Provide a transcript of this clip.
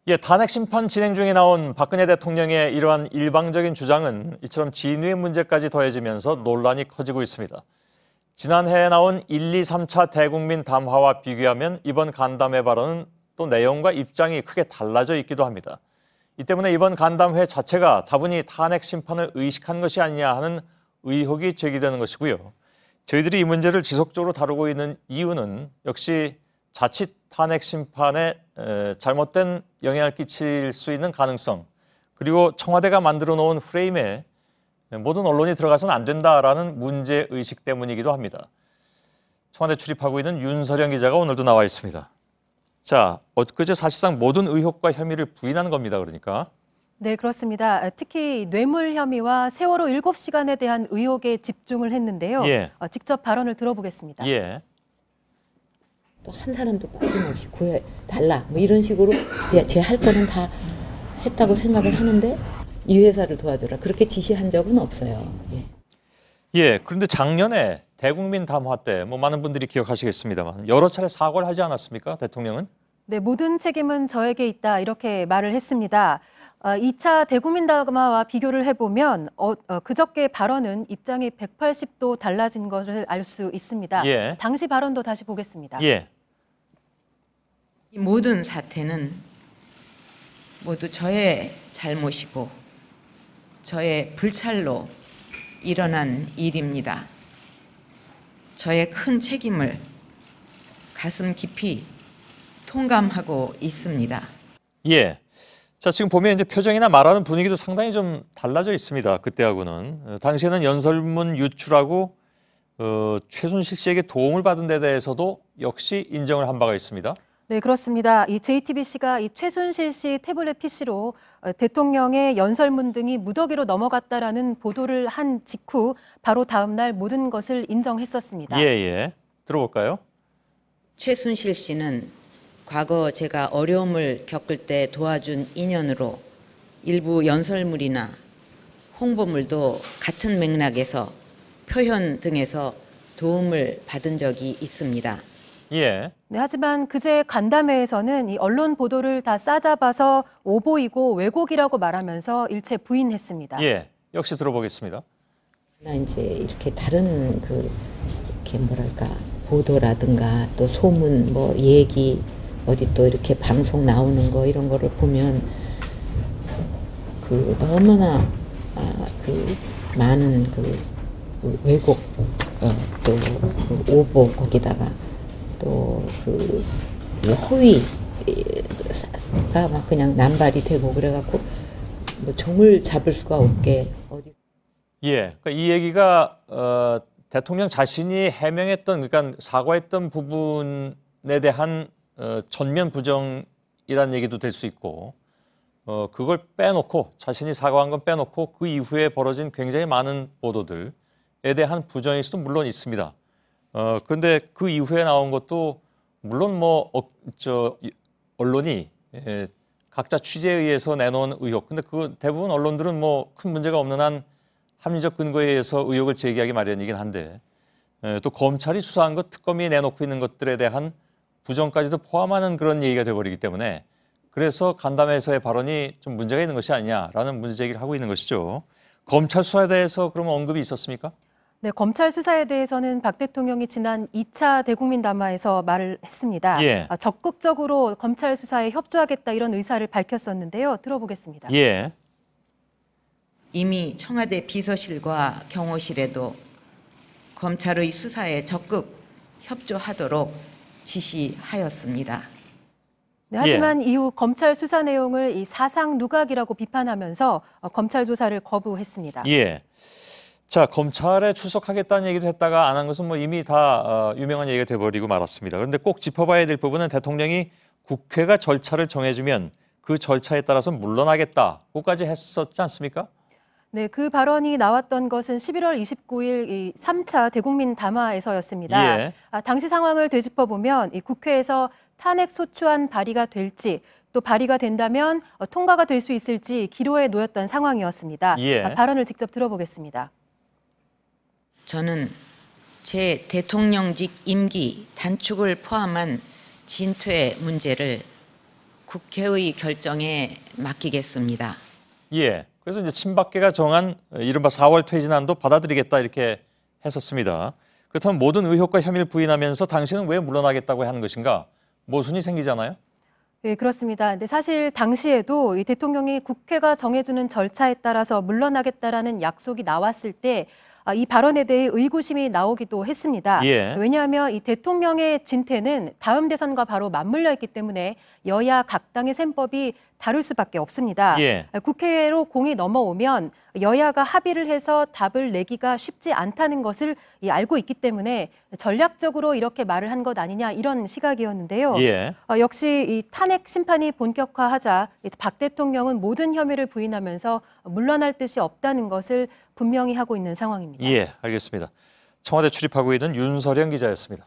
예, 탄핵 심판 진행 중에 나온 박근혜 대통령의 이러한 일방적인 주장은 이처럼 진위의 문제까지 더해지면서 논란이 커지고 있습니다. 지난해에 나온 1, 2, 3차 대국민 담화와 비교하면 이번 간담회 발언은 또 내용과 입장이 크게 달라져 있기도 합니다. 이 때문에 이번 간담회 자체가 다분히 탄핵 심판을 의식한 것이 아니냐 하는 의혹이 제기되는 것이고요. 저희들이 이 문제를 지속적으로 다루고 있는 이유는 역시 자칫 탄핵 심판에 잘못된 영향을 끼칠 수 있는 가능성, 그리고 청와대가 만들어 놓은 프레임에 모든 언론이 들어가서는 안 된다라는 문제의식 때문이기도 합니다. 청와대 출입하고 있는 윤서령 기자가 오늘도 나와 있습니다. 자, 엊그제 사실상 모든 의혹과 혐의를 부인한 겁니다. 그러니까. 네, 그렇습니다. 특히 뇌물 혐의와 세월호 7시간에 대한 의혹에 집중을 했는데요. 예. 직접 발언을 들어보겠습니다. 예. 또 한 사람도 빠짐없이 구해달라 뭐 이런 식으로 제 할 거는 다 했다고 생각을 하는데 이 회사를 도와줘라 그렇게 지시한 적은 없어요. 예. 예, 그런데 작년에 대국민 담화 때 뭐 많은 분들이 기억하시겠습니다만 여러 차례 사과를 하지 않았습니까? 대통령은? 네, 모든 책임은 저에게 있다 이렇게 말을 했습니다. 2차 대국민 담화와 비교를 해보면 그저께 발언은 입장이 180도 달라진 것을 알 수 있습니다. 예. 당시 발언도 다시 보겠습니다. 예. 이 모든 사태는 모두 저의 잘못이고 저의 불찰로 일어난 일입니다. 저의 큰 책임을 가슴 깊이 통감하고 있습니다. 예. 자, 지금 보면 이제 표정이나 말하는 분위기도 상당히 좀 달라져 있습니다. 그때하고는. 당시에는 연설문 유출하고 최순실 씨에게 도움을 받은 데 대해서도 역시 인정을 한 바가 있습니다. 네, 그렇습니다. 이 JTBC가 이 최순실 씨 태블릿 PC로 대통령의 연설문 등이 무더기로 넘어갔다라는 보도를 한 직후 바로 다음 날 모든 것을 인정했었습니다. 예, 예. 들어볼까요? 최순실 씨는 과거 제가 어려움을 겪을 때 도와준 인연으로 일부 연설물이나 홍보물도 같은 맥락에서 표현 등에서 도움을 받은 적이 있습니다. 예. 네, 하지만 그제 간담회에서는 이 언론 보도를 다 싸잡아서 오보이고 왜곡이라고 말하면서 일체 부인했습니다. 예. 역시 들어보겠습니다. 이제 이렇게 다른 이렇게 뭐랄까 보도라든가 또 소문 뭐 얘기 어디 또 이렇게 방송 나오는 거 이런 거를 보면 너무나 많은 왜곡 또 오보 거기다가 또 허위가 막 그냥 남발이 되고 그래갖고 뭐 종을 잡을 수가 없게 어디. 예. 그러니까 이 얘기가 대통령 자신이 해명했던 그러니까 사과했던 부분에 대한 전면 부정이라는 얘기도 될 수 있고 그걸 빼놓고 자신이 사과한 건 빼놓고 그 이후에 벌어진 굉장히 많은 보도들에 대한 부정일 수도 물론 있습니다. 그런데 그 이후에 나온 것도 물론 언론이 각자 취재에 의해서 내놓은 의혹. 근데 그 대부분 언론들은 뭐 큰 문제가 없는 한 합리적 근거에 의해서 의혹을 제기하기 마련이긴 한데 또 검찰이 수사한 것, 특검이 내놓고 있는 것들에 대한 부정까지도 포함하는 그런 얘기가 돼버리기 때문에 그래서 간담회에서의 발언이 좀 문제가 있는 것이 아니냐라는 문제 제기를 하고 있는 것이죠. 검찰 수사에 대해서 그러면 언급이 있었습니까? 네, 검찰 수사에 대해서는 박 대통령이 지난 2차 대국민 담화에서 말을 했습니다. 예. 적극적으로 검찰 수사에 협조하겠다 이런 의사를 밝혔었는데요. 들어보겠습니다. 예. 이미 청와대 비서실과 경호실에도 검찰의 수사에 적극 협조하도록 지시하였습니다. 네, 하지만 이후 검찰 수사 내용을 이 사상 누각이라고 비판하면서 검찰 조사를 거부했습니다. 예. 자, 검찰에 출석하겠다는 얘기도 했다가 안 한 것은 뭐 이미 다 유명한 얘기가 돼버리고 말았습니다. 그런데 꼭 짚어봐야 될 부분은 대통령이 국회가 절차를 정해주면 그 절차에 따라서 물러나겠다. 그것까지 했었지 않습니까? 네, 그 발언이 나왔던 것은 11월 29일 이 3차 대국민 담화에서였습니다. 예. 당시 상황을 되짚어보면 이 국회에서 탄핵 소추안 발의가 될지 또 발의가 된다면 통과가 될 수 있을지 기로에 놓였던 상황이었습니다. 예. 발언을 직접 들어보겠습니다. 저는 제 대통령직 임기 단축을 포함한 진퇴 문제를 국회의 결정에 맡기겠습니다. 예. 그래서 이제 친박계가 정한 이른바 4월 퇴진안도 받아들이겠다 이렇게 했었습니다. 그렇다면 모든 의혹과 혐의를 부인하면서 당신은 왜 물러나겠다고 하는 것인가? 모순이 생기잖아요. 네, 그렇습니다. 근데 사실 당시에도 이 대통령이 국회가 정해주는 절차에 따라서 물러나겠다라는 약속이 나왔을 때 이 발언에 대해 의구심이 나오기도 했습니다. 예. 왜냐하면 이 대통령의 진퇴는 다음 대선과 바로 맞물려 있기 때문에 여야 각 당의 셈법이 다를 수밖에 없습니다. 예. 국회로 공이 넘어오면 여야가 합의를 해서 답을 내기가 쉽지 않다는 것을 알고 있기 때문에 전략적으로 이렇게 말을 한 것 아니냐 이런 시각이었는데요. 예. 역시 이 탄핵 심판이 본격화하자 박 대통령은 모든 혐의를 부인하면서 물러날 뜻이 없다는 것을 분명히 하고 있는 상황입니다. 예, 알겠습니다. 청와대 출입하고 있는 윤서령 기자였습니다.